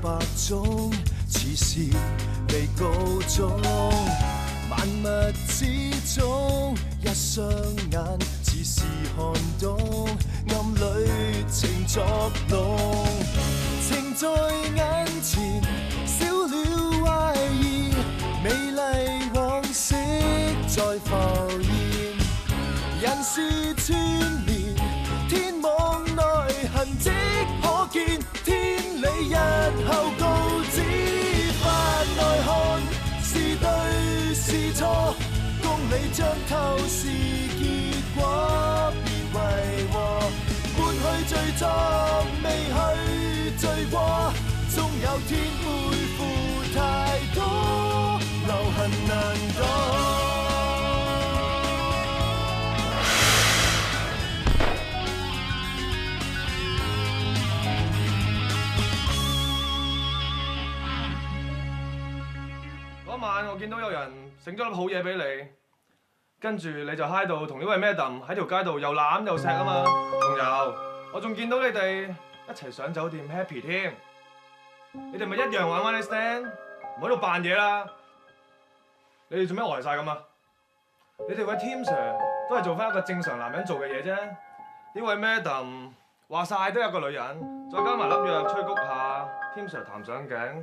百種，似是未告終。萬物之中，一雙眼似是看懂，暗裏情作弄，情在眼前，少了懷疑，美麗往昔再浮現，人事串連，天網內痕跡可見，天理日後告知，法內看是對是錯，公理將透視結果，別為禍，抹去罪狀，未去罪過，終有天背負太多，留痕難躲。嗰晚我見到有人整咗粒好嘢俾你，跟住你就嗨到同呢位 Madam 喺條街度又攬又錫啊嘛，仲有我仲見到你哋一齊上酒店 happy 添，你哋咪一樣玩 one night stand，唔喺度扮嘢啦！你哋做咩呆晒咁啊？你哋位 Tim Sir 都係做翻一個正常男人做嘅嘢啫，呢位 Madam 話晒都有個女人，再加埋粒藥吹谷下 ，Tim Sir 談上頸。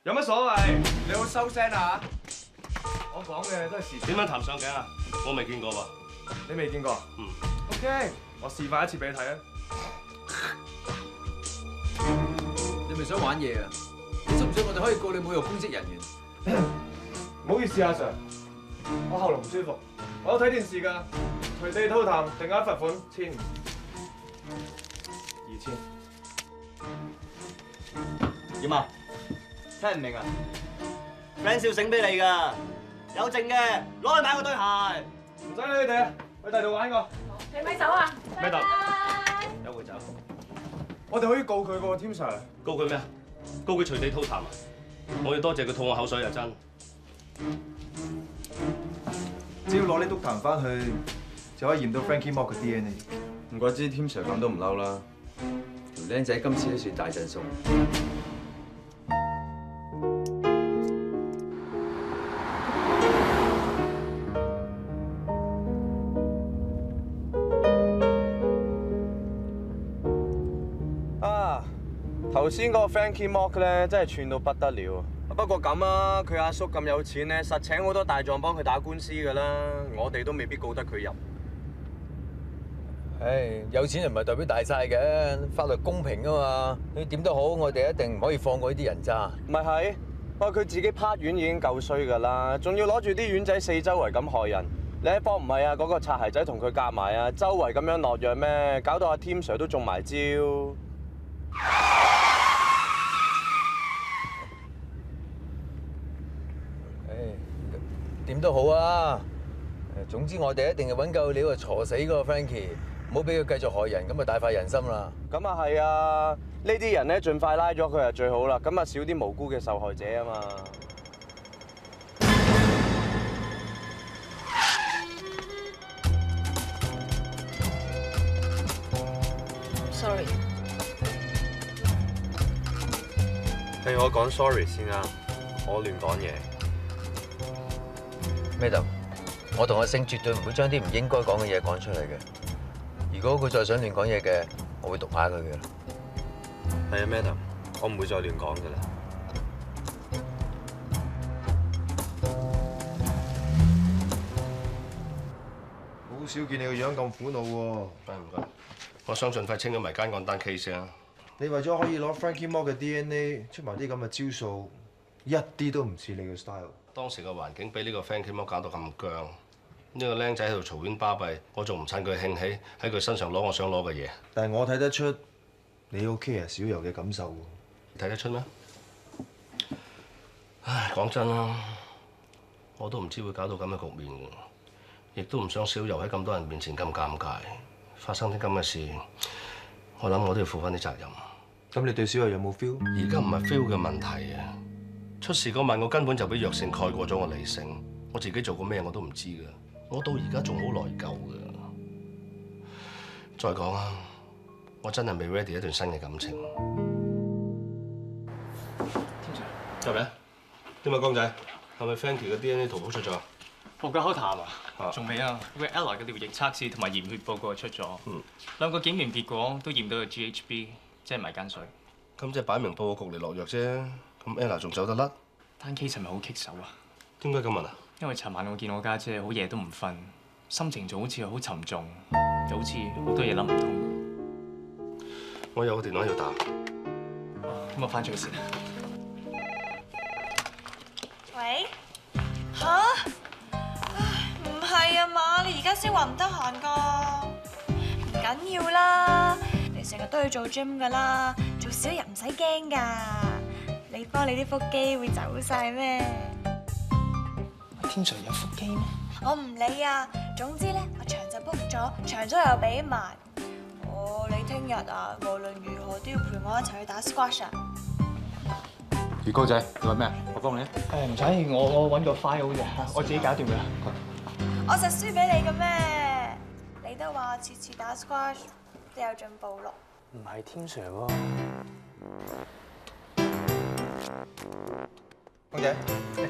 有乜所謂？你好收聲啊！我講嘅都係事實。點樣談上頸啊？我未見過喎。你未見過？嗯。OK，我示範一次俾你睇啊！你咪想玩嘢啊？你信唔信我哋可以告你侮辱公職人員？唔好意思啊 ，Sir， 我喉嚨唔舒服，我有睇電視㗎，隨地吐痰，定額罰款1500、2000。點啊？聽唔明啊 ？friend 笑醒俾你㗎，有剩嘅攞去買個對鞋。唔使理你哋啊，去第度玩過。你咪走啊！咩度？有會走。我哋可以告佢個 Tim Sir。告佢咩啊？告佢隨地吐痰啊！我要多謝佢吐我口水啊！真。只要攞呢篤痰翻去，就可以驗到 Frankie Mock 嘅 DNA。唔怪之 Tim Sir 咁都唔嬲啦。條僆仔今次都算大陣數。頭先嗰個 Frankie Mock 咧，真係串到不得了。不過咁啊，佢阿叔咁有錢咧，實請好多大狀幫佢打官司㗎啦。我哋都未必告得佢入。唉，有錢人唔係代表大晒嘅，法律公平啊嘛。你點都好，我哋一定唔可以放過呢啲人渣。咪係？喂，佢自己拍完已經夠衰㗎啦，仲要攞住啲丸仔四周圍咁害人。另一方唔係啊，嗰個擦鞋仔同佢夾埋啊，周圍咁樣落藥咩？搞到阿 Tim Sir 都中埋招。點都好啊！總之我哋一定要揾夠料啊，鋤死嗰個 Frankie， 唔好俾佢繼續害人，咁咪大快人心啦。咁啊係啊，呢啲人咧盡快拉咗佢就最好啦，咁啊少啲無辜嘅受害者啊嘛。Sorry。係我講 sorry 先啊，我亂講嘢。Madam， 我同阿星絕對唔會將啲唔應該講嘅嘢講出嚟嘅。如果佢再想亂講嘢嘅，我會毒下佢嘅。係啊 ，Madam， 我唔會再亂講㗎啦。好少見你個樣咁苦惱喎。唔該，我相信快清咗埋間案單 case 啊！你為咗可以攞 Frankie Mock 嘅 DNA 出埋啲咁嘅招數，一啲都唔似你嘅 style。當時個環境俾呢個 Frankie Mock 搞到咁僵，呢個僆仔喺度嘈喧巴閉，我仲唔趁佢興起喺佢身上攞我想攞嘅嘢。但係我睇得出你好 care 小柔嘅感受喎。睇得出咩？唉，講真啦，我都唔知會搞到咁嘅局面嘅，亦都唔想小柔喺咁多人面前咁尷尬，發生啲咁嘅事，我諗我都要負翻啲責任。咁你對小柔有冇 feel？而家唔係 feel 嘅問題啊！出事嗰晚我根本就俾藥性蓋過咗我理性，我自己做過咩我都唔知㗎，我到而家仲好內疚㗎。再講啊，我真係未 ready 一段新嘅感情。入嚟。點啊，江仔？係咪 Frankie 嘅 DNA 圖譜出咗？報告口談啊？仲未啊 ，Ella 嘅尿液測試同埋驗血報告出咗。兩個檢驗結果都驗到係 GHB， 即係迷姦水。咁即係擺明報個局嚟落藥啫。咁 Ella 仲走得甩？單 case 係咪好棘手啊？點解咁問啊？因為尋晚我見我家姐好夜都唔瞓，心情仲好似好沉重，又好似好多嘢諗唔通。我有個電話要打。咁我翻咗去先。喂？吓？唔係啊嘛，你而家先話唔得閒㗎？唔緊要啦，你成日都去做 gym 㗎啦，做少日唔使驚㗎。你幫你啲腹肌會走晒咩？天 Sir 有腹肌咩？我唔理啊，總之咧，我場就 book 咗，場租又俾埋。你聽日啊，無論如何都要陪我一齊去打 squash 啊！魚哥仔，你話咩啊？我幫你。唔使，我揾個 file 啫，我自己搞掂㗎啦。我實輸俾你嘅咩？你都話我次次打 squash 都有進步咯。唔係天 Sir 喎。江仔，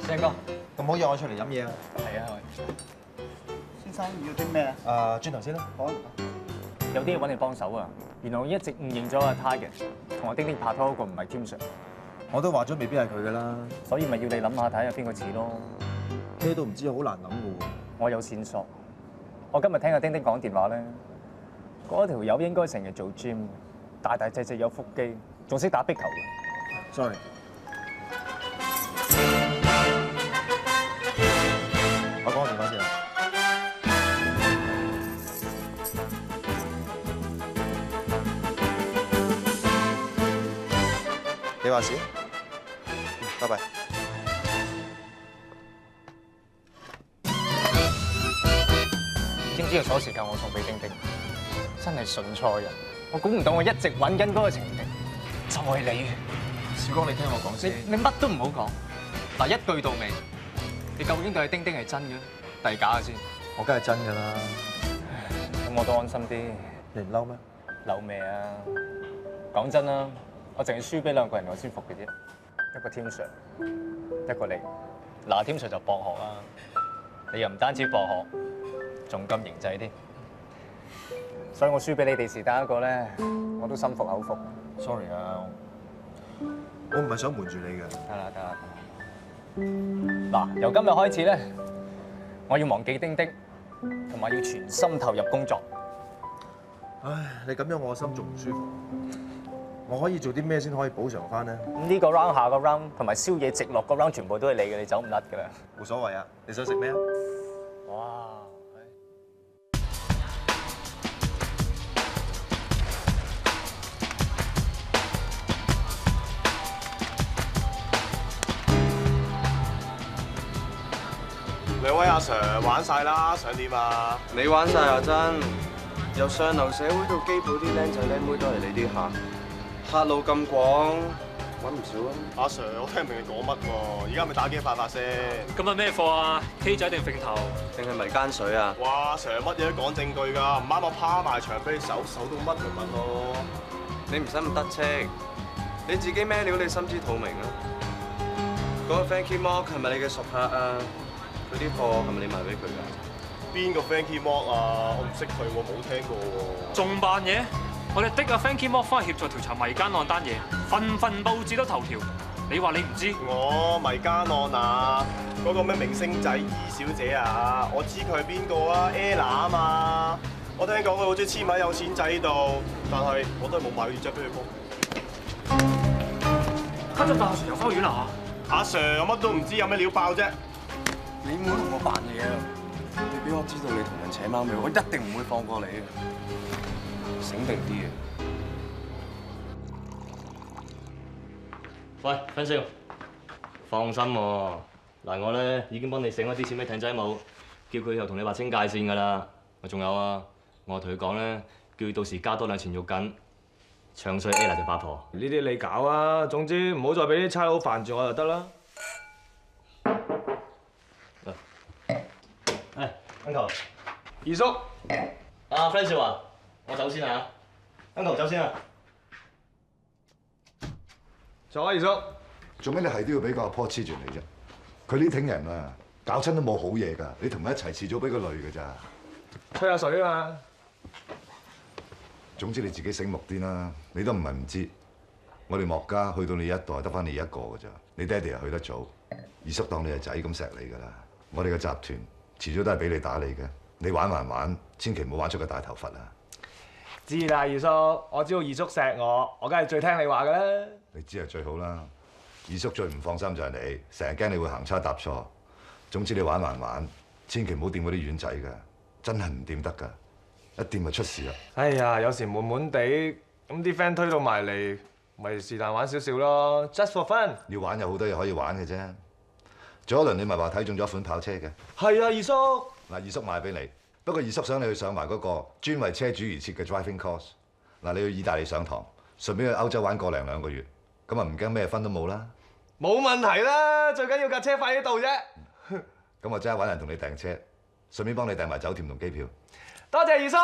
聲哥，咁好約我出嚟飲嘢啊？係啊，先生要啲咩啊？轉頭先啦。好。有啲嘢揾你幫手啊！原來我一直誤認咗阿 Target， 同我丁丁拍拖嗰個唔係天 Sir。我都話咗未必係佢噶啦，所以咪要你諗下睇下邊個似咯。咩都唔知，好難諗噶喎。我有線索。我今日聽阿丁丁講電話咧，嗰條友應該成日做 gym， 大大隻隻有腹肌，仲識打壁球嘅。Sorry。我講個電話先啦。你話事？拜拜。知唔知個鎖匙扣我送俾丁丁？真係順錯人。我估唔到我一直揾緊嗰個情敵，就係你。小江，你聽我講先。你乜都唔好講。嗱，一句到尾，你究竟對丁丁係真嘅定係假嘅先？我梗係真㗎啦。咁我都安心啲。你唔嬲咩？嬲咩啊？講真啦，我淨係輸俾兩個人我先服嘅啫。一個天 Sir， 一個你。嗱，天 Sir 就博學啦，你又唔單止博學，仲咁型仔添。所以我輸俾你哋是但一個咧，我都心服口服。Sorry 啊，我唔係想瞞住你嘅。得啦得啦。嗱，由今日開始咧，我要忘記丁丁，同埋要全心投入工作。唉，你咁樣我心仲唔舒服。我可以做啲咩先可以補償翻呢？呢個 round 下個 round 同埋宵夜直落個 round 全部都係你嘅，你走唔甩㗎啦。冇所謂啊！你想食咩啊？哇！兩位阿 Sir 玩晒啦，想點啊？你玩晒啊真！由上流社會到機鋪啲僆仔僆妹都係你啲客，客路咁廣，揾唔少啊！阿 Sir， 我聽唔明你講乜喎？而家咪打機發發聲。今日咩貨啊 ？K 仔定揈頭？定係迷姦水啊？哇！Sir 乜嘢都講證據㗎，唔啱我趴埋牆俾你手到乜咪乜咯。你唔使咁得戚，你自己咩料你心知肚明啊！嗰個 Frankie Mark 係咪你嘅熟客啊？佢啲貨係咪你賣俾佢㗎？邊個 Frankie Mark 啊？我唔識佢喎，冇聽過喎。仲扮嘢？我哋的阿 Frankie Mark 翻去協助調查迷姦案單嘢，份報紙都頭條。你話你唔知？我迷姦案啊！嗰個咩明星仔二小姐啊，我知佢係邊個啊 ，Ella 啊嘛。我聽講佢好中意黐埋有錢仔度，但係我都係冇買嗰啲質俾佢幫。黑咗大阿 Sir 又翻院啦！阿 Sir 我乜都唔知，有咩料爆啫？你唔好同我扮嘢啊！你俾我知道你同人扯貓尾，我一定唔會放過你嘅。醒定啲啊！喂，分少，放心喎，嗱我咧已經幫你醒咗啲錢俾艇仔冇，叫佢又同你劃清界線㗎啦。我仲有啊，我同佢講咧，叫佢到時加多2錢肉緊，唱衰 Ella 條八婆。呢啲你搞啊，總之唔好再俾啲差佬煩住我就得啦。Uncle， 二叔，阿 friend 少華，我走先啊 ，Uncle 走先啊。坐啊，二叔。做咩你係都要俾個阿婆黐住你啫？佢呢挺人啊，搞親都冇好嘢㗎。你同佢一齊遲早俾佢累㗎咋。吹下水啊嘛。總之你自己醒目啲啦，你都唔係唔知。我哋莫家去到你一代得翻你一個㗎咋。你爹哋又去得早，二叔當你係仔咁錫你㗎啦。我哋嘅集團遲早都係俾你打理嘅。你玩還玩，千祈唔好玩出個大頭佛啊！知啦，二叔，我知道二叔錫我梗係最聽你話㗎啦。你知係最好啦。二叔最唔放心就係你，成日驚你會行差踏錯。總之你玩還玩，千祈唔好掂嗰啲丸仔㗎，真係唔掂得㗎，一掂就出事啦。哎呀，有時悶悶地，咁啲 friend 推到埋嚟，咪是但玩少少咯 ，just for fun。要玩有好多嘢可以玩嘅啫。早一輪你咪話睇中咗一款跑車嘅。係啊，二叔。嗱，二叔買俾你，不過二叔想你去上埋嗰個專為車主而設嘅 driving course。嗱，你去意大利上堂，順便去歐洲玩個零2個月，咁啊唔驚咩分都冇啦。冇問題啦，最緊要架車快啲到啫。咁我即刻揾人同你訂車，順便幫你訂埋酒店同機票。多謝二叔。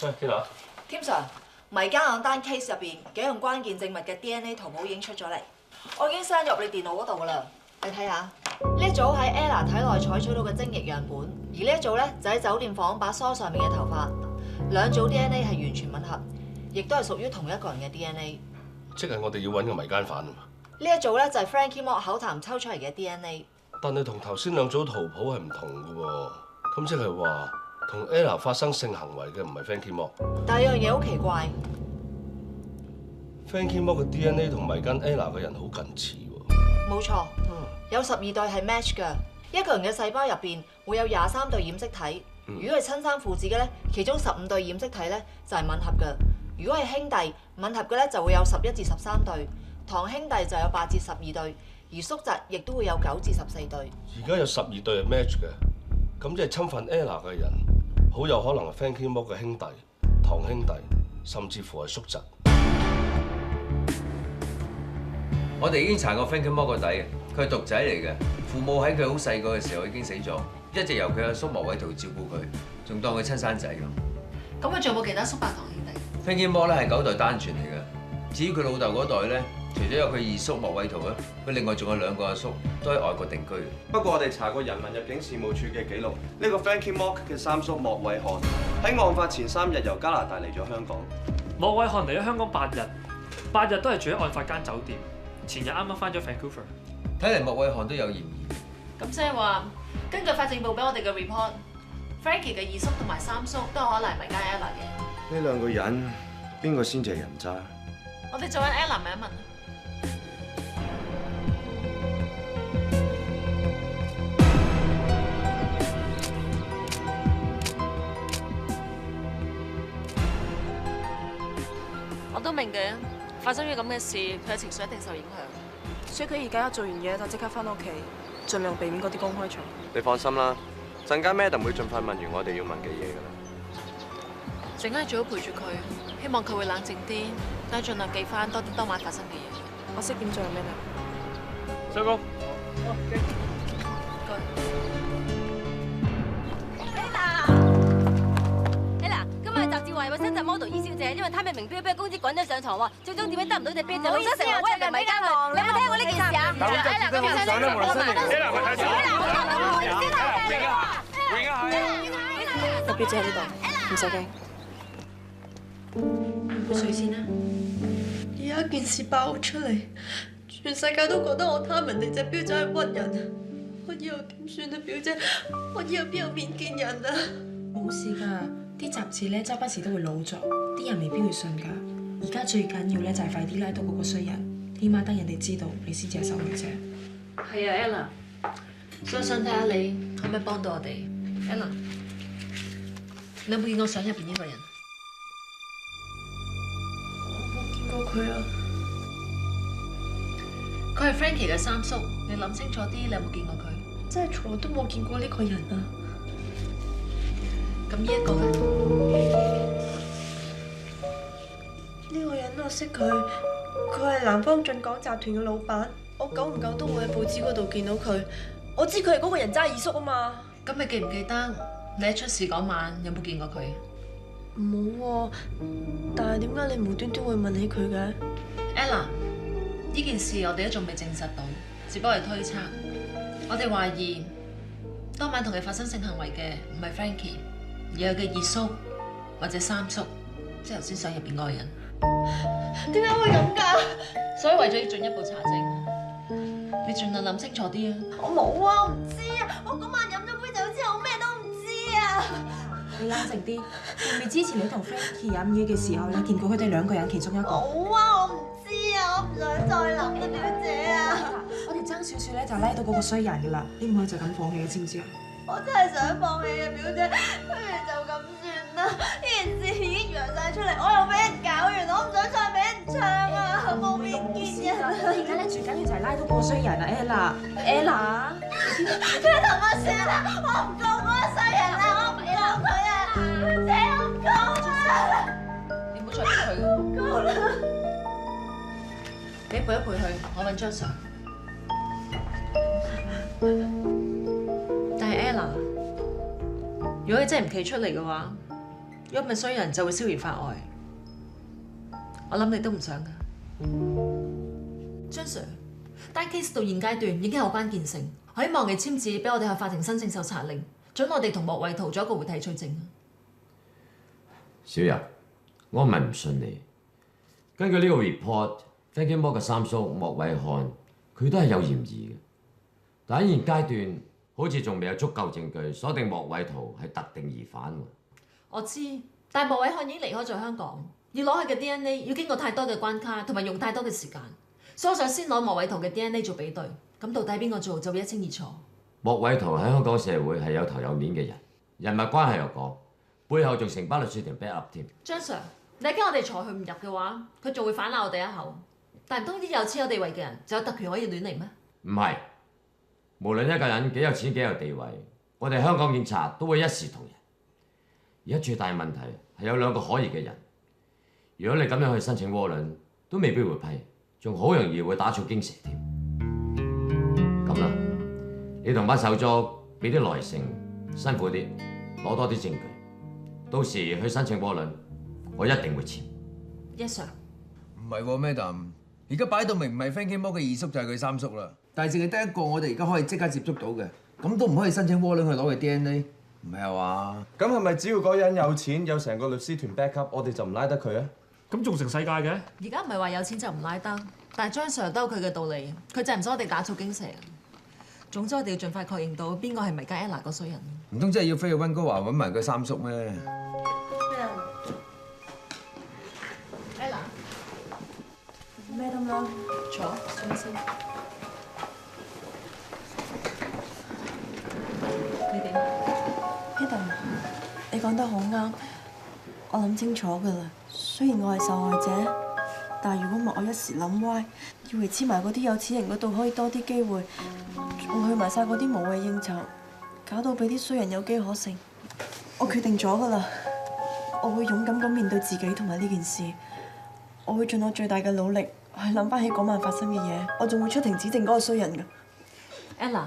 喂，Tina。Tim Sir，迷奸案單 case 入邊幾樣關鍵證物嘅 DNA 圖譜已經出咗嚟，我已經 send 入你電腦嗰度㗎啦。你睇下，呢一組喺 Ella 體內採取到嘅精液樣本，而呢一組咧就喺酒店房把梳上面嘅頭髮，兩組 DNA 係完全吻合，亦都係屬於同一個人嘅 DNA。即係我哋要揾個迷奸犯啊嘛。呢一組咧就係 Frankie Moore 口談抽出嚟嘅 DNA。但係同頭先兩組圖譜係唔同嘅喎，咁即係話同 Ella 發生性行為嘅唔係 Frankie Moore。但係有樣嘢好奇怪 ，Frankie Moore 嘅 DNA 同迷奸 Ella 嘅人好近似喎。冇錯，有12對係 match 㗎。一個人嘅細胞入邊會有23對染色體，如果係親生父子嘅咧，其中15對染色體咧就係吻合㗎。如果係兄弟，吻合嘅咧就會有11至13對，堂兄弟就有8至12對，而叔侄亦都會有9至14對。而家有12對係 match 嘅，咁即係侵犯 Ella 嘅人，好有可能係 Frankie Moore 嘅兄弟、堂兄弟，甚至乎係叔侄。我哋已經查過 Frankie Moore 個底嘅，佢係獨仔嚟嘅，父母喺佢好細個嘅時候已經死咗，一直由佢阿叔莫偉圖照顧佢，仲當佢親生仔咁。咁佢仲有冇其他叔伯堂兄弟 Frankie Moore 咧係9代單傳嚟嘅，至於佢老豆嗰代咧，除咗有佢二叔莫偉圖咧，佢另外仲有2個阿叔都喺外國定居嘅。不過我哋查過人民入境事務處嘅記錄，呢個 Frankie Moore 嘅三叔莫偉漢喺案發前3日由加拿大嚟咗香港。莫偉漢嚟咗香港8日，8日都係住喺案發間酒店。前日啱啱翻咗 Vancouver。睇嚟莫偉漢都有嫌疑。咁即係話，根據法政部俾我哋嘅 report，Frankie 嘅二叔同埋三叔都有可能係迷奸 Ella 嘅。呢2個人邊個先至係人渣？我哋做緊 Ella 問一問。我都明嘅，發生咗咁嘅事，佢嘅情緒一定受影響。所以佢而家一做完嘢就即刻翻屋企，盡量避免嗰啲公開場。你放心啦，陣間 Madam 會盡快問完我哋要問嘅嘢㗎啦。陣間最好陪住佢，希望佢會冷靜啲，但係盡量記翻多啲當晚發生嘅嘢。我識點做咩啦？收工。為新集 model 二小姐，因為貪名名錶，俾公司趕咗上床喎，最終點樣得唔到隻錶就老咗成為威人迷奸佢。你有冇聽過呢件事啊？我錶姐喺呢度，唔使驚。飲水先啦。而家件事爆出嚟，全世界都覺得我貪人哋隻錶仔去屈人，我以後點算啊，表姐？我以後邊有面見人啊？冇事㗎。啲雜誌咧，周不時都會老作，啲人未必會信㗎。而家最緊要咧就係快啲拉到嗰個衰人，起碼等人哋知道你先至係受害者。係啊 ，Ella， 所以想睇下你可唔可以幫到我哋 ，Ella。你有冇見過相入邊呢個人？我冇見過佢啊。佢係 Frankie 嘅三叔，你諗清楚啲，你有冇見過佢？真係從來都冇見過呢個人啊！咁呢一個咧？呢個人我識佢，佢係南方進港集團嘅老闆。我久唔久都會喺報紙嗰度見到佢。我知佢係嗰個人渣二叔啊嘛。咁你記唔記得你喺出事嗰晚有冇見過佢？冇喎，但係點解你無端端會問起佢嘅 Ella， 呢件事我哋都仲未證實到，只不過係推測。我哋懷疑當晚同佢發生性行為嘅唔係 Frankie， 而係佢嘅二叔或者三叔，即係頭先相入邊嗰個人。點解會咁㗎？所以為咗要進一步查證，你盡量諗清楚啲啊！我冇啊，我唔知啊，我嗰晚飲咗杯酒之後，我咩都唔知啊！你冷靜啲，係咪之前你同 Frankie 飲嘢嘅時候，你見過佢哋兩個人其中一個？冇啊，我唔知啊，我唔想再諗啦，表姐啊！我哋爭少少咧就拉到嗰個衰人噶啦，你唔可以就咁放棄嘅，知唔知啊？我真係想放棄啊，表姐，不如就咁算啦。呢件事已經揚晒出嚟，我又俾人搞完，我唔想再俾人唱啊，冇面見啊！你而家咧最緊要就係拉到嗰個衰人啊 ，Ella，佢同我算啦，我唔告嗰個衰人啦，我唔告佢啊，姐我唔告啊！你唔好再逼佢。告啦！你陪一陪佢，我揾張相。但係 Ella， 如果你真係唔企出嚟嘅話，如果唔係衰人就會逍遙法外。我諗你都唔想㗎。張 Sir， 單 case 到現階段已經有關鍵性，我希望你簽字俾我哋向法庭申請搜查令，准我哋同莫偉圖做一個活體取證。小柔，我唔係唔信你。根據呢個 report，Frankie Mo 嘅三叔莫偉漢，佢都係有嫌疑嘅。但喺現階段，好似仲未有足夠證據鎖定莫偉圖係特定疑犯喎。我知，但係莫偉漢已經離開咗香港，要攞佢嘅 DNA 要經過太多嘅關卡，同埋用太多嘅時間，所以我想先攞莫偉圖嘅 DNA 做比對，咁到底邊個做就會一清二楚。莫偉圖喺香港社會係有頭有面嘅人，人脈關係又廣，背後仲成班律師團 back up 添。張 Sir， 你驚我哋裁佢唔入嘅話，佢仲會反鬧我哋一口。但唔通啲有錢有地位嘅人就有特權可以亂嚟咩？唔係，無論一個人幾有錢幾有地位，我哋香港警察都會一視同仁。而家最大問題係有兩個可疑嘅人，如果你咁樣去申請窩輪，都未必會批，仲好容易會打草驚蛇添。咁啦，你同班手足俾啲耐性，辛苦啲，攞多啲證據，到時去申請窩輪，我一定會簽。Yes sir。唔係喎 ，Madam， 而家擺到明唔係 Frankie Mo 嘅二叔就係佢三叔啦。但係淨係得一個，我哋而家可以即刻接觸到嘅，咁都唔可以申請窩輪去攞佢 DNA， 唔係話？咁係咪只要嗰人有錢，有成個律師團 back up， 我哋就唔拉得佢啊？咁仲成世界嘅？而家唔係話有錢就唔拉得，但係張 Sir 都有佢嘅道理，佢就係唔想我哋打草驚蛇。總之我哋要盡快確認到邊個係迷奸 Ella 嗰衰人。唔通真係要飛去溫哥華揾埋佢三叔咩 ？Ella， 咩咁啦？坐先。你點 ？Adam， 你講得好啱，我諗清楚㗎啦。雖然我係受害者，但係如果唔係我一時諗歪，以為黐埋嗰啲有錢人嗰度可以多啲機會，仲去埋晒嗰啲無謂應酬，搞到俾啲衰人有機可乘。我決定咗㗎啦，我會勇敢咁面對自己同埋呢件事，我會盡我最大嘅努力去諗翻起嗰晚發生嘅嘢，我仲會出庭指證嗰個衰人㗎。Ella，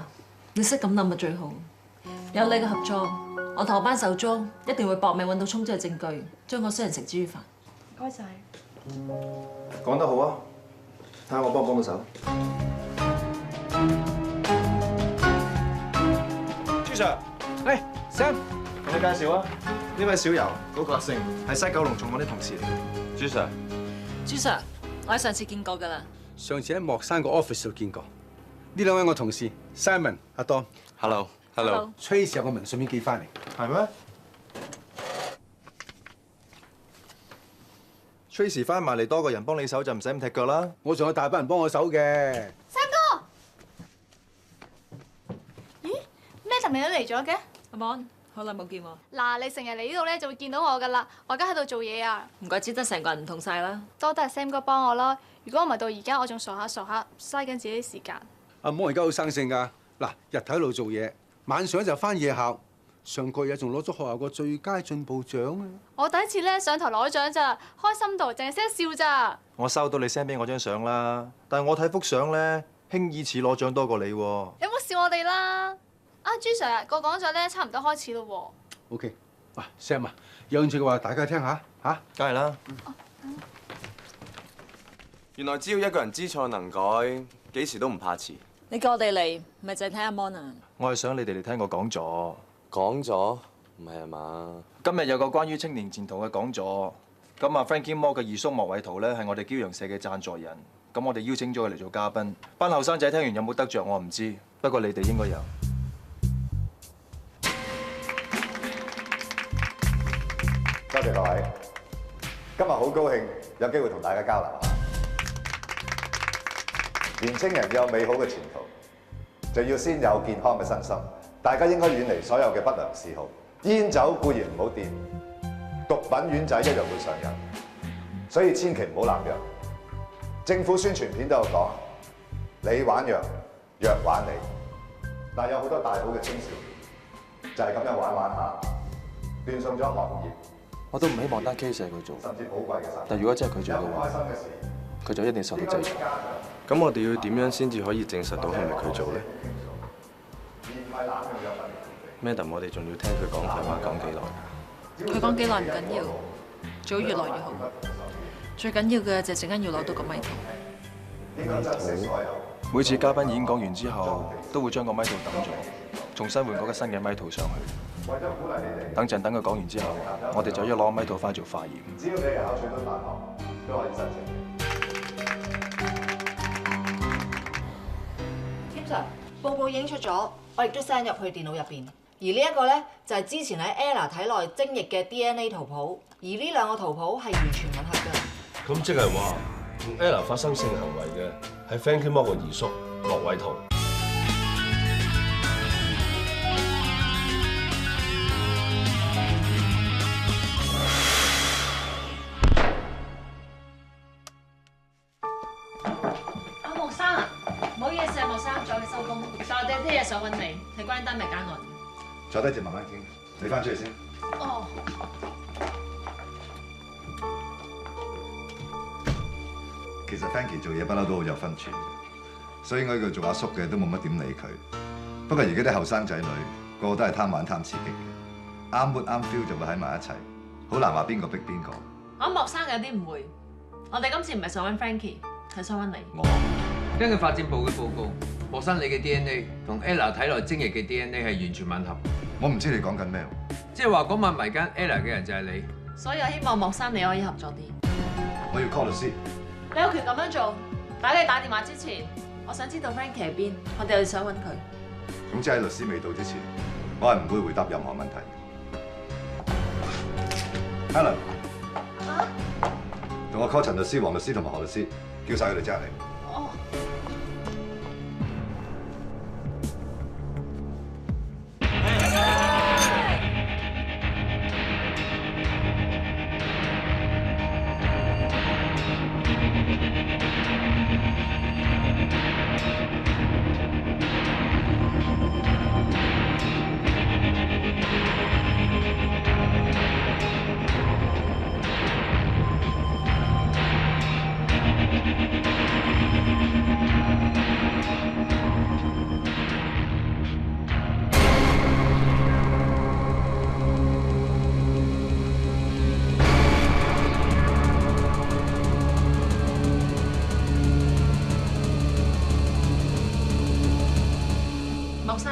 你識咁諗咪最好。有你嘅合作，我同我班手足一定會搏命揾到充足嘅證據，將個衰人繩之於法。唔該晒。講得好啊！睇下我幫唔幫到手。朱 Sir， 嚟 Sam， 同你介紹啊，呢位小柔嗰個阿星係西九龍重案啲同事嚟嘅。朱 Sir， 朱 Sir， 我喺上次見過㗎啦。上次喺莫生個 office 度見過。呢兩位我同事 Simon、阿 Don。Hello。Trace 有個文信片寄翻嚟。係咩 ？Tracy 翻埋嚟多個人幫你手就唔使咁踢腳啦。我仲有大班人幫我手嘅。三哥，咦 ？Madam 你都嚟咗嘅？阿 Mon， 好耐冇見喎。嗱，你成日嚟呢度咧就會見到我㗎啦。我而家喺度做嘢啊。唔怪之得成個人唔同晒啦。多得係 Sam 哥幫我啦。如果唔係到而家，我仲傻下，嘥緊自己啲時間。阿Mon而家好生性㗎。嗱，日頭喺度做嘢，晚上就翻夜校。上個月仲攞咗學校個最佳進步獎啊！我第一次咧上台攞獎咋，開心到淨係識得笑咋。我收到你 send 俾我張相啦，但係我睇幅相咧，輕易似攞獎多過你喎。有冇笑我哋啦？啊，朱 Sir，個講座咧差唔多開始咯喎。OK，喂 Sam 啊，有興趣嘅話，大家聽下嚇。梗係啦。原來只要一個人知錯能改，幾時都唔怕遲。你叫我哋嚟，咪就係睇阿 Mon 啊？我係想你哋嚟聽個講座。講咗？唔係啊嘛？今日有個關於青年前途嘅講座。咁啊 Frankie Mo 嘅二叔莫偉圖咧係我哋驕陽社嘅贊助人。咁我哋邀請咗佢嚟做嘉賓。班後生仔聽完有冇得着我唔知，不過你哋應該有。多謝各位，今日好高興有機會同大家交流下。年青人要有美好嘅前途，就要先有健康嘅身心。大家應該遠離所有嘅不良嗜好，煙酒固然唔好掂，毒品丸仔一樣會上癮，所以千祈唔好濫藥。政府宣傳片都有講，你玩藥，藥玩你。但有好多大好嘅青少年就係咁樣玩玩下，斷送咗學業。我都唔希望單 case 係佢做，甚至寶貴嘅生命。但如果真係佢做嘅話，佢就一定受到制裁。咁我哋要點樣先至可以證實到係咪佢做咧？Madam， 我哋仲要聽佢講大話講幾耐？佢講幾耐唔緊要，最好越來越好。最緊要嘅就係陣間要攞到個咪圖。每次嘉賓演講完之後，都會將個咪圖抌咗，重新換嗰個新嘅咪圖上去。等陣等佢講完之後，我哋就一攞咪圖翻做化驗。只要你考取到大學，都可以申請。Tim Sir， 報告已經出咗，我亦都 send 入去電腦入邊。而呢一個咧就係之前喺 Ella 體內精液嘅 DNA 圖譜，而呢兩個圖譜係完全吻合嘅。咁即係話同 Ella 發生性行為嘅係 Frankie Mo 嘅二叔莫偉圖。阿莫生啊，唔好意思啊，莫生，阻你收工。但我哋聽日想揾你，係關於單名間案。坐低先慢慢傾，你翻出去先。哦。其實 Frankie 做嘢不嬲都好有分寸，所以我呢個做阿叔嘅都冇乜點理佢。不過而家啲後生仔女個個都係貪玩貪刺激嘅，啱 mood 啱 feel 就會喺埋一齊，好難話邊個逼邊個。我莫生有啲誤會，我哋今次唔係想揾 Frankie，係想揾你。根據發展部嘅報告，莫生你嘅 DNA 同 Ella 體內精液嘅 DNA 係完全吻合。我唔知你講緊咩喎？即係話嗰晚迷姦 Ella 嘅人就係你。所以我希望莫生你可以合作啲。我要 call 律師。你有權咁樣做，但係你打電話之前，我想知道 Frankie 喺邊，我哋又想揾佢。總之喺律師未到之前，我係唔會回答任何問題。Helen， 同我 call 陳律師、黃律師同埋何律師，叫晒佢哋即刻嚟。哦。莫生，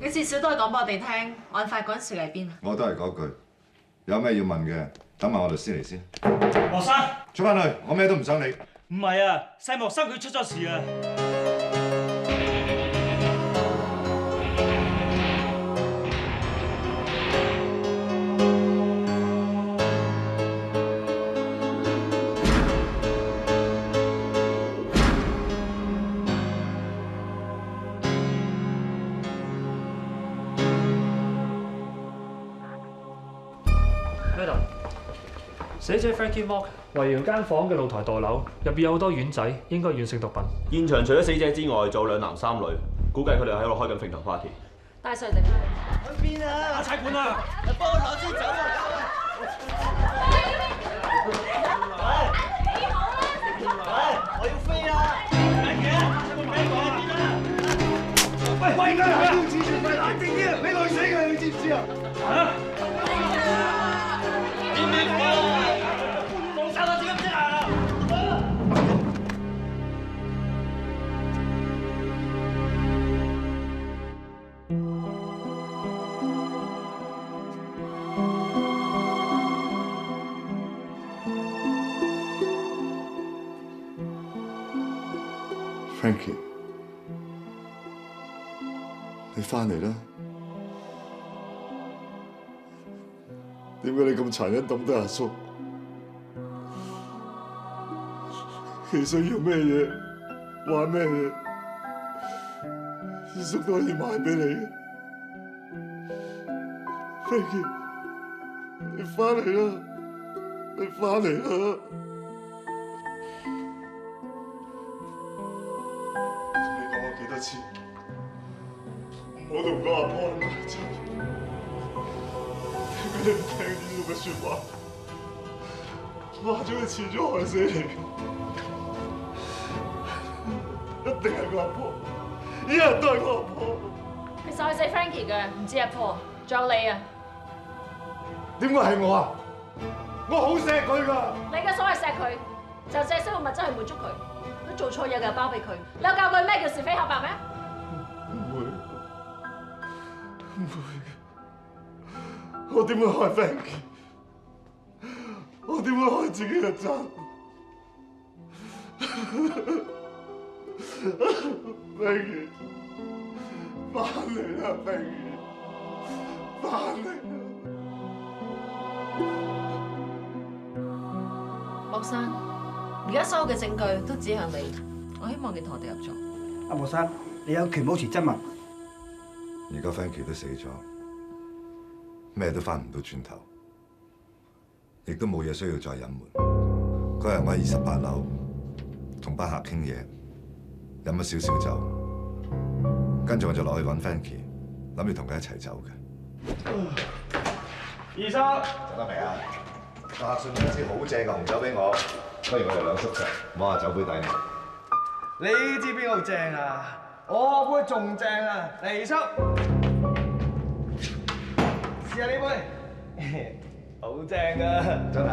你至少都係講俾我哋聽，案發嗰陣時喺邊啊？我都係嗰句，有咩要問嘅，等埋我律師嚟先。莫生，出翻去，我咩都唔想理。唔係啊，細莫生佢出咗事啊！死者 Frankie Mo 圍繞間房嘅露台墮樓，入邊有好多丸仔，應該軟性毒品。現場除咗死者之外，仲有兩男三女，估計佢哋喺度開緊揈頭 party。帶上嚟。去邊啊？打差館啊！幫我攞支酒啊！我要飛啦！喂，而家係標誌住，咪冷靜啲啊！你累死佢，你知唔知啊？嚇！ Frankie， 你翻嚟啦！點解你咁殘忍抌低阿叔？你想要咩嘢，玩咩嘢，阿叔都可以買俾你嘅。Frankie， 你翻嚟啦！你翻嚟啦！幾多次？我同個阿婆埋一齊，點解你唔聽呢個嘅説話？話咗佢遲早害死你，一定係個阿婆，一日都係個阿婆。你殺死 Frankie 嘅唔止阿婆，仲有你啊！點解係我啊？我好錫佢㗎。你嘅所謂錫佢，就借生活物質去滿足佢。佢做錯嘢就包庇佢。你有教佢咩叫是非黑白咩？唔會，唔會嘅。我點會害 Frankie？ 我點會害自己嘅仔 ？Frankie， 翻嚟啦 ，Frankie， 翻嚟啦！莫生，而家所有嘅證據都指向你，我希望你同我哋合作。阿莫生，你有權保持質問。而家 Frankie 都死咗，咩都翻唔到轉頭，亦都冇嘢需要再隱瞞。嗰日我喺28樓同班客傾嘢，飲咗少少酒，跟住我就落去揾 Frankie， 諗住同佢一齊走嘅。二叔，走得未啊？個客送咗一支好正嘅紅酒俾我，不如我哋兩叔就摸下酒杯底我。你知邊個正啊？我杯仲正啊！嚟二叔，試下呢杯，好正啊！真係？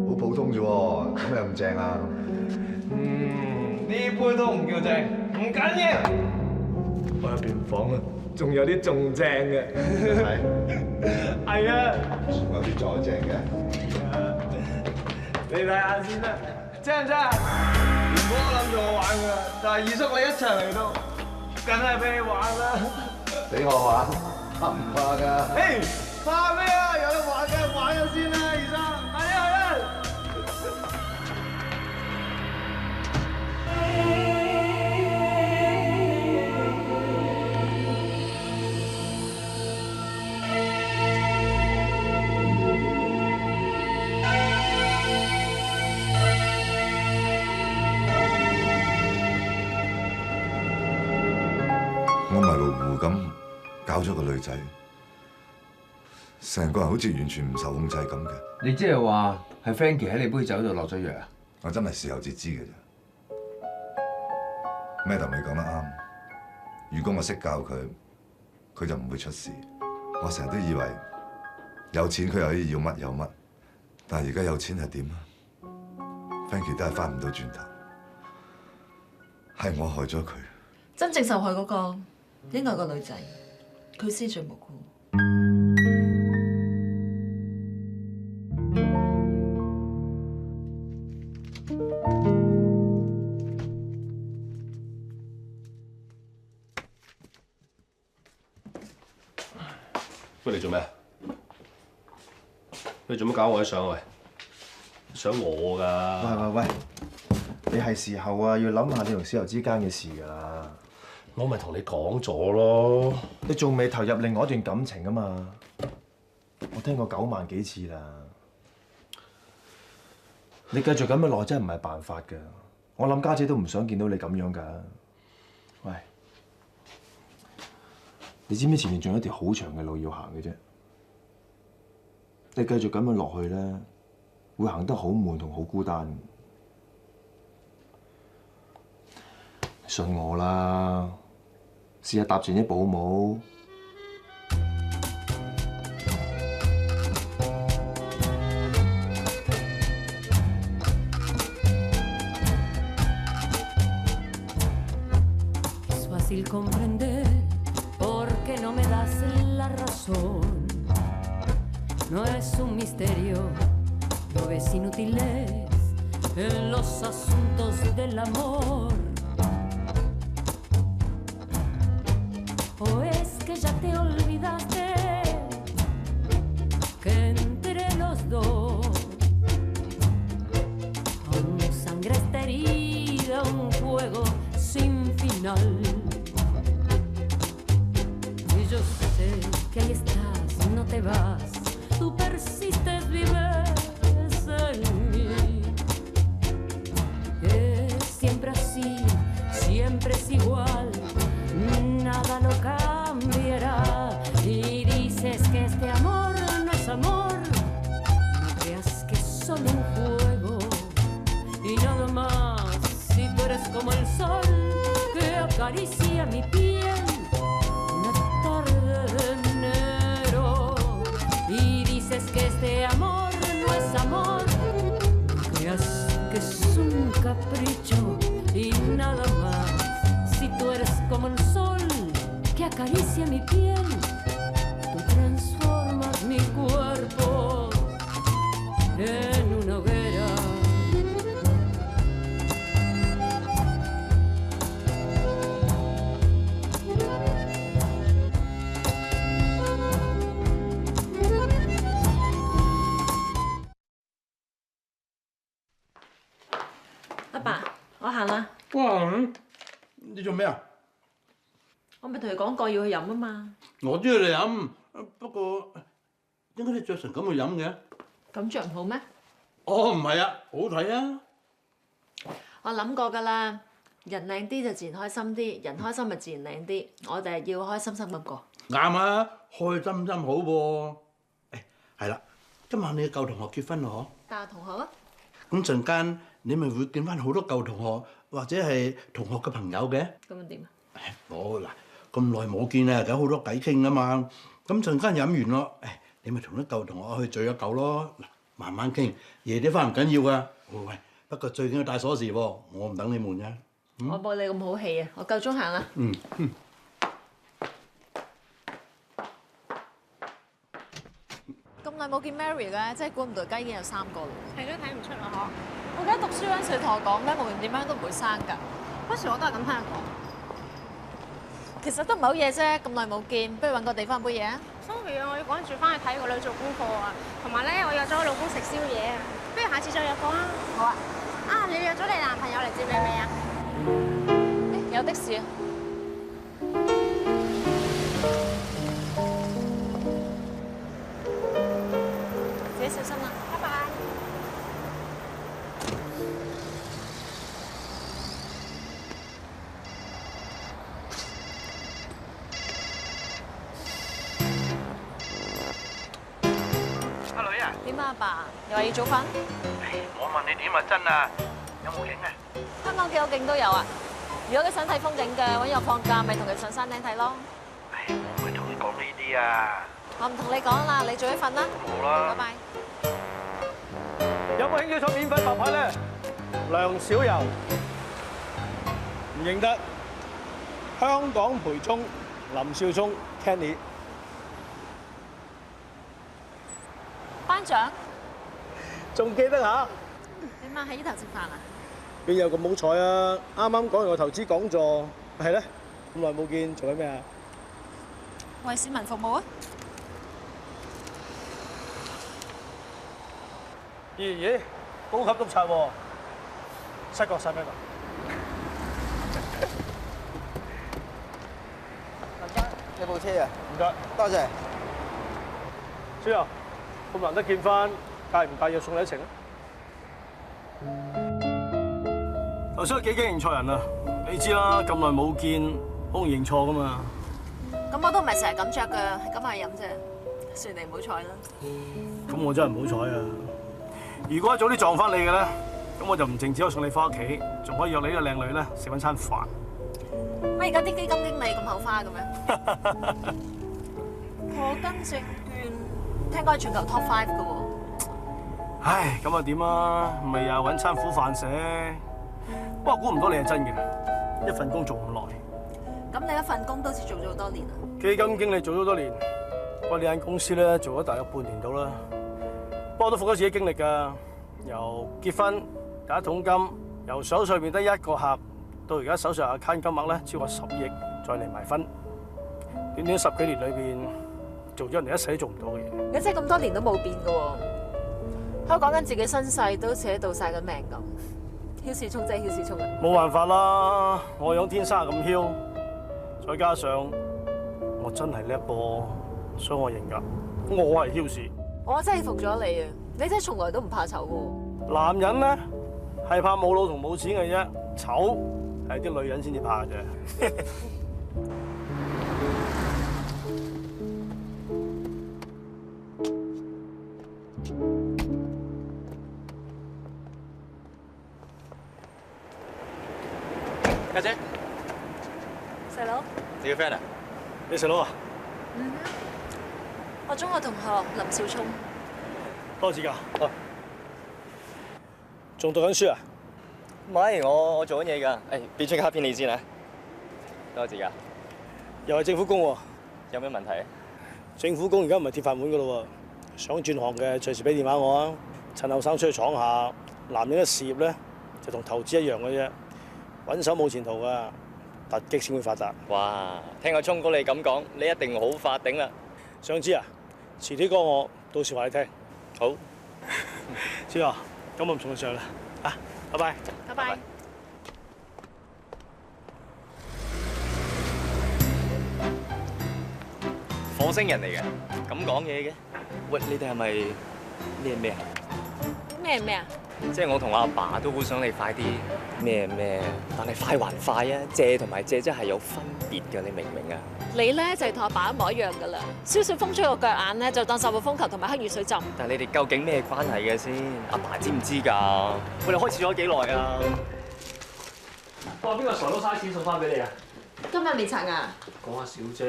好普通啫喎，咁又咁正啊？呢杯都唔叫正，唔緊要。我入邊房啊，仲有啲仲正嘅。係。係啊。有啲再正嘅。你睇下先啦，正唔正？原本我諗住我玩㗎，但係二叔你一齊嚟到，梗係俾你玩啦。俾我玩，怕唔怕㗎？嘿，怕咩啊？有得玩梗係玩咗先啦，二叔，快啲去啦！我迷糊糊咁搞咗個女仔，成個人好似完全唔受控制咁嘅。你即係話係 Frankie 喺你杯酒度落咗藥啊？我真係事後至知嘅啫。Madam 你講得啱，如果我識教佢，佢就唔會出事。我成日都以為有錢佢又可以要乜有乜，但係而家有錢係點啊 ？Frankie 都係翻唔到轉頭，係我害咗佢。真正受害嗰個應該係個女仔，佢先最無辜。喂，你做咩？你做乜搞我啲相喂？想我㗎？喂，你係時候啊，要諗下你同小柔之間嘅事㗎啦。我咪同你講咗咯，你仲未投入另外一段感情啊嘛？我聽過9萬幾次啦。你繼續咁樣落真係唔係辦法㗎。我諗家姐都唔想見到你咁樣㗎。喂，你知唔知前面仲有一條好長嘅路要行嘅啫？你繼續咁樣落去咧，會行得好悶同好孤單。信我啦，試下搭住啲保姆。difícil comprender por qué no me das la razón. No es un misterio, lo ves inútiles en los asuntos del amor. ¿O es que ya te olvidaste que entre los dos aún sangre esta herida, un juego sin final? Y yo sé que ahí estás, no te vas, tú persistes, vives en mí. Es siempre así, siempre es igual, nada lo cambiará. Y dices que este amor no es amor, no creas que es solo un juego y nada más. Si tú eres como el sol que acaricia mi piel una tarde de enero, y dices que este amor no es amor, no creas que es un capricho y nada más. Si tú eres como el sol que acaricia mi piel, tú transformas mi cuerpo en una hoguera.阿爸，我行啦。哇！你做咩啊？我咪同你講過要去飲啊嘛。我都要你飲，不過點解你着成咁去飲嘅？咁着唔好咩？哦，唔係啊，好睇啊！我諗過㗎啦，人靚啲就自然開心啲，人開心咪自然靚啲。我哋要開心心咁過。啱啊，開心心好喎。誒，係啦，今晚你嘅舊同學結婚啦，嗬？大學同學啊？咁陣間你咪會見翻好多舊同學或者係同學嘅朋友嘅。咁樣點啊？我嗱咁耐冇見啦，有好多偈傾啊嘛。咁陣間飲完咯，你咪同啲舊同學去聚一舊咯。嗱，慢慢傾，夜啲翻唔緊要噶。喂，不過最緊要帶鎖匙喎，我唔等你悶啫。我冇你咁好氣啊！我夠鐘行啦。嗯。咁耐冇見 Mary 咧，真係估唔到而家已經有3個啦。係都睇唔出啊！嗬。我記得讀書嗰陣時，你同我講咧，無論點樣都唔會生㗎。嗰時我都係咁聽人講。其實都唔係好嘢啫，咁耐冇見，不如揾個地方飲杯嘢啊 ！Sorry 啊，我要趕住翻去睇個女做功課啊，同埋咧我約咗我老公食宵夜啊，不如下次再約過啊！好啊！啊，你約咗你男朋友嚟接你未啊？有的士啊！自己小心啦，拜拜。阿女啊，點啊，阿爸？又話要早瞓？我問你點啊，真啊，有冇景啊？香港幾好景都有啊！如果佢想睇風景嘅，揾日放假咪同佢上山頂睇咯。我唔係同你講呢啲啊。我唔同你講啦，你早啲瞓啦。好啦。拜拜。有冇興趣坐免費白牌咧？梁小柔，唔認得。香港培中林少聰 Kenny。班長，仲記得下？點啊？喺呢頭食飯啊？邊有咁好彩啊！啱啱講完個投資講座，係咧，咁耐冇見，做緊咩啊？為市民服務啊！咦，高級督察喎，西角使咩㗎？林生，你部車啊？唔該，多謝。小柔，咁難得見翻，介唔介意送你一程啊？頭先有幾驚認錯人啊！你知啦，咁耐冇見，好容易認錯噶嘛。咁我都唔係成日咁着㗎，係咁係飲啫。算你唔好彩啦。咁我真係唔好彩啊！如果一早啲撞翻你嘅咧，咁我就唔淨止可以送你翻屋企，仲可以約你呢個靚女咧食翻餐飯。乜而家啲基金經理咁口花嘅咩？我跟證券聽講係全球 Top 5嘅喎。唉，咁啊點啊？咪又揾餐苦飯食。不過估唔到你係真嘅，一份工做咁耐。咁你一份工都好似做咗好多年啊？基金經理做咗好多年，不過呢間公司咧做咗大約半年到啦。不過都服咗自己經歷㗎，由結婚第一桶金，由手上面得一個客，到而家手上 account 金額咧超過10億，再嚟埋分，短短10幾年裏邊做咗人哋一世都做唔到嘅嘢。你真係咁多年都冇變㗎喎，喺度講緊自己身世，都好似喺度晒緊命咁。囂氏聰真係囂氏聰啊！冇辦法啦，我樣天生咁囂，再加上我真係叻噃，所以我認㗎，我係囂氏。我真係服咗你啊！你真係從來都唔怕醜喎。男人咧係怕冇腦同冇錢嘅啫，醜係啲女人先至怕嘅啫。家姐，細佬，你嘅 friend 啊？你細佬啊？我中學同學林少聰。多謝㗎。哦。仲讀緊書啊？唔係，我做緊嘢㗎。誒，俾張卡片你先啊。多謝㗎。又係政府工喎。有咩問題？政府工而家唔係鐵飯碗㗎咯喎，想轉行嘅隨時俾電話我啊。趁後生出去闖下，男人嘅事業咧就同投資一樣嘅啫。揾手冇前途㗎，突擊先會發達。哇！聽阿聰哥你咁講，你一定好發頂啦。想知啊？遲啲講我，到時話你聽。好。知啊，咁我唔送你上啦。啊，拜拜。拜拜。火星人嚟嘅，咁講嘢嘅。喂，你哋係咪咩啊？咩啊？即係我同阿爸都好想你快啲咩，但係快還快啊！借同埋借真係有分別㗎，你明唔明啊？你咧就係同阿爸一模一樣㗎啦，少少風吹個腳眼咧就當10號風球同埋黑雨水浸。但係你哋究竟咩關係嘅先？阿爸知唔知㗎？我哋開始咗幾耐啊？哇！邊個傻佬嘥錢送翻俾你啊？今日未刷牙。講下笑啫。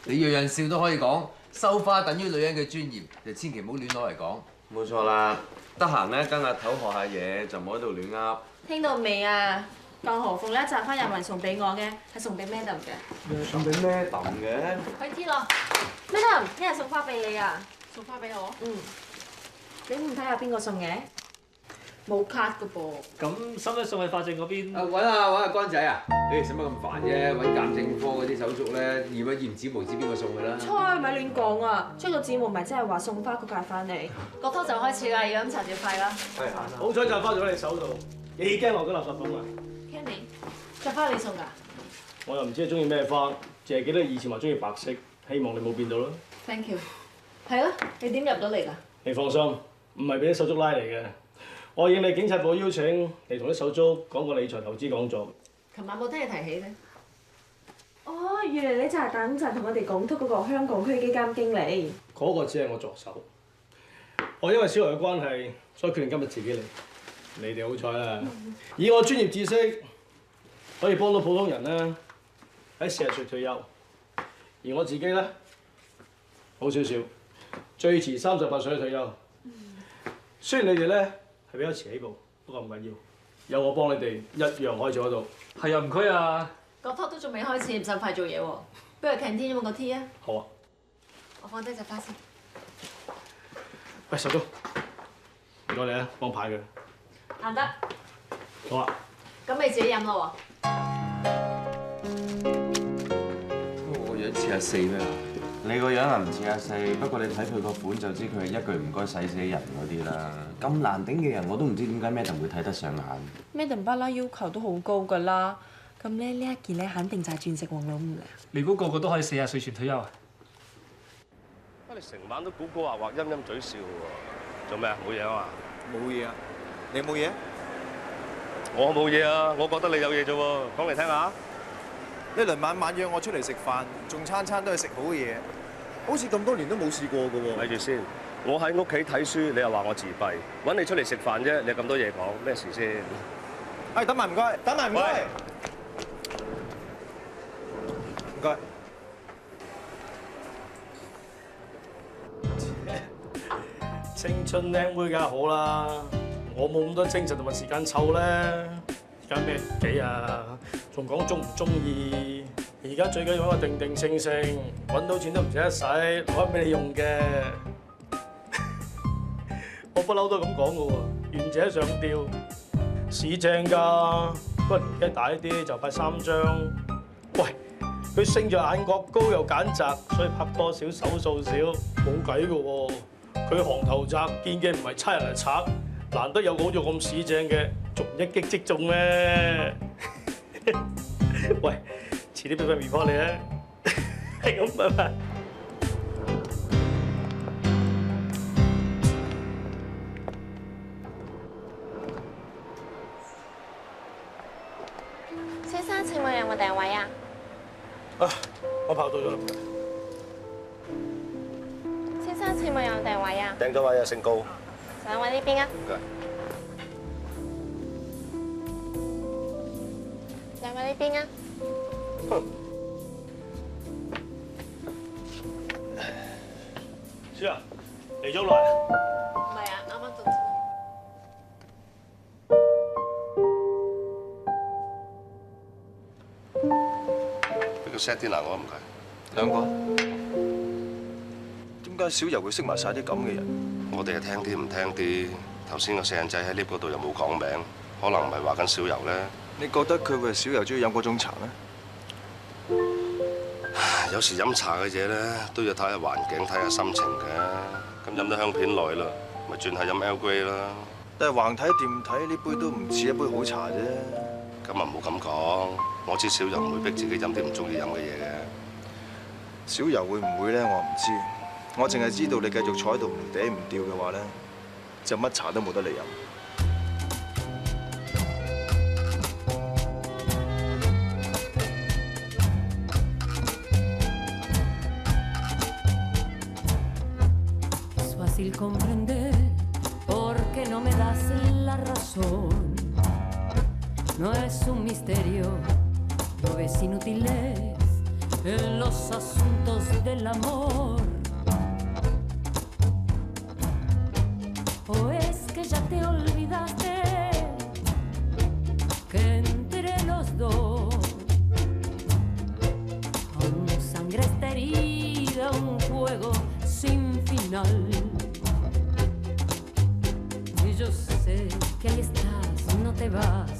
你樣樣笑都可以講，收花等於女人嘅尊嚴，就千祈唔好亂攞嚟講。冇錯啦，得閒咧跟阿頭學下嘢，就唔好喺度亂噏。聽到未啊？舊河鳳咧摘翻入圍送俾我嘅，係送俾 Madam 嘅。送俾咩揼嘅？去天咯 ，Madam， 一日送花俾你啊！送花俾我？嗯。你唔睇下邊個送嘅？冇卡㗎噃。咁使唔使送去法證嗰邊？揾下乾仔啊！你哋使乜咁煩啫？揾鑑證科嗰啲手續咧，驗一驗指模知邊個送㗎啦。猜咪亂講啊！出咗指模咪即係話送花嗰屆翻嚟。個拖就開始啦，要飲茶照費啦。係啊，好彩就翻咗你手度，幾驚落咗垃圾桶啊 Kenny， 隻花你送㗎？我又唔知你中意咩花，淨係記得以前話中意白色，希望你冇變到啦。 Thank you。係咯，你點入到嚟㗎？你放心，唔係俾啲手足拉嚟嘅。我應你警察部邀請嚟同啲手足講個理財投資講座。琴晚冇聽你提起咧。哦，原來你就係等陣同我哋講通嗰個香港區基金經理。嗰個只係我助手。我因為小劉嘅關係，所以決定今日自己嚟。你哋好彩啦！以我專業知識，可以幫到普通人啦，喺40歲退休。而我自己咧，好少少，最遲38歲退休。雖然你哋咧係比較遲起步，不過唔緊要，有我幫你哋一樣可以做得到。係啊，唔該啊。個 talk 都仲未開始，唔使快做嘢喎。不如 canteen 有冇個 tea 啊？好啊。我放低隻花先。喂，手足，唔該你啊，幫派佢。行得。好啊。咁你自己飲咯喎。我樣似阿四咩？你個樣啊唔似阿四，不過你睇佢個款就知佢係一句唔該使死人嗰啲啦。咁難頂嘅人我都唔知點解 Madam 會睇得上眼。Madam 不嬲要求都好高㗎啦，咁咧呢一件咧肯定就係鑽石王老五啦。你估個個都可以40歲前退休啊？你成晚都古古惑惑、陰陰嘴笑喎，做咩啊？冇嘢啊嘛？冇嘢啊，你冇嘢？我冇嘢啊，我覺得你有嘢啫喎，講嚟聽下。呢輪晚晚約我出嚟食飯，仲餐餐都係食好嘅嘢，好似咁多年都冇試過㗎喎。咪住先，我喺屋企睇書，你又話我自閉，揾你出嚟食飯啫，你有咁多嘢講，咩事先？誒，等埋唔該，等埋唔該，唔該。青春靚妹梗係好啦，我冇咁多精神同埋時間湊咧。而家咩幾啊？仲講中唔中意？而家最緊要一個定定性性，揾到錢都唔捨得使，攞俾你用嘅。我不嬲都咁講嘅喎，願者上吊，市正㗎，不過年紀大啲就拍3張。喂，佢星咗眼角高又揀擇，所以拍多少手數少，冇計嘅喎。佢行頭窄，見嘅唔係差人係賊，難得有個好似咁市正嘅，仲一擊即中咩？喂！遲啲俾份 report 你啊，係咁拜拜。先生，請問有冇訂位啊？啊，我跑到咗啦。先生，請問有冇訂位啊？訂咗位啊，姓高。想揾呢邊啊？唔該。想揾呢邊啊？小楊，嚟咗耐啊？唔係啊，啱啱到啫。俾個 set dinner我唔該。兩個。點解小柔會識埋晒啲咁嘅人？我哋係聽啲唔聽啲。頭先個四人仔喺 lift 嗰度又冇講名，可能唔係話緊小柔咧。你覺得佢會係小柔中意飲嗰種茶咩？有時飲茶嘅嘢咧，都要睇下環境、睇下心情嘅。咁飲得香片耐啦，咪轉下飲 Earl Grey 啦。但係橫睇掂睇，呢杯都唔似一杯好茶啫。咁啊唔好咁講，我知小柔唔會逼自己飲啲唔中意飲嘅嘢嘅。小柔會唔會咧？我唔知。我淨係知道你繼續坐喺度唔嗲唔吊嘅話咧，就乜茶都冇得你飲。Fácil comprender por qué no me das la razón. No es un misterio, no ves inútiles en los asuntos del amor. ¿O es que ya te olvidaste que entre los dos aún sangre está herida, un juego sin final? Y yo sé que ahí estás, no te vas.